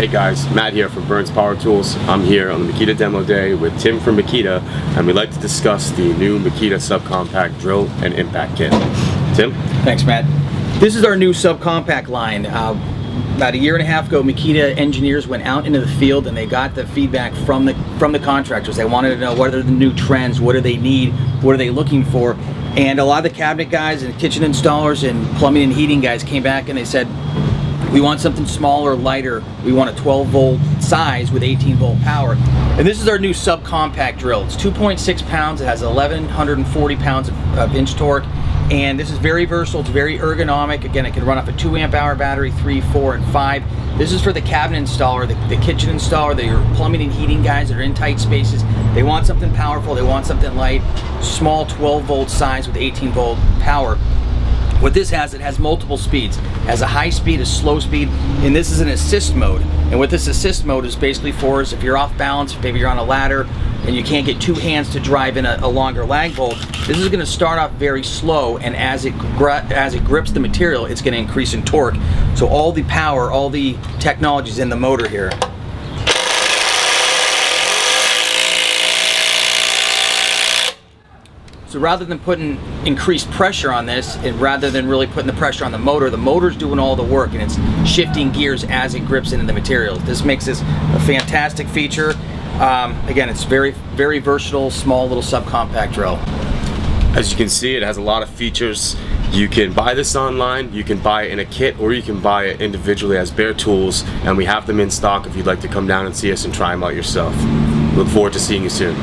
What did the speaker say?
Hey guys, Matt here from Burns Power Tools. I'm here on the Makita demo day with Tim from Makita, and we'd like to discuss the new Makita subcompact drill and impact kit. Tim? Thanks, Matt. This is our new subcompact line. About a year and a half ago, Makita engineers went out into the field and they got the feedback from the contractors. They wanted to know what are the new trends, what do they need, what are they looking for. And a lot of the cabinet guys and kitchen installers and plumbing and heating guys came back and they said, we want something smaller, lighter. We want a 12-volt size with 18-volt power. And this is our new subcompact drill. It's 2.6 pounds. It has 1,140 pounds of inch torque. And this is very versatile. It's very ergonomic. Again, it can run off a 2 amp hour battery, 3, 4, and 5. This is for the cabinet installer, the kitchen installer, the plumbing and heating guys that are in tight spaces. They want something powerful. They want something light. Small 12-volt size with 18-volt power. What this has, it has multiple speeds. It has a high speed, a slow speed, and this is an assist mode. And what this assist mode is basically for is if you're off balance, maybe you're on a ladder and you can't get two hands to drive in a longer lag bolt, this is going to start off very slow, and as it grips the material, it's going to increase in torque. So all the power, all the technology is in the motor here. So rather than putting increased pressure on this, and rather than really putting the pressure on the motor's doing all the work, and it's shifting gears as it grips into the material. This makes this a fantastic feature. Again, it's very, very versatile, small little subcompact drill. As you can see, it has a lot of features. You can buy this online, you can buy it in a kit, or you can buy it individually as bare tools, and we have them in stock if you'd like to come down and see us and try them out yourself. Look forward to seeing you soon.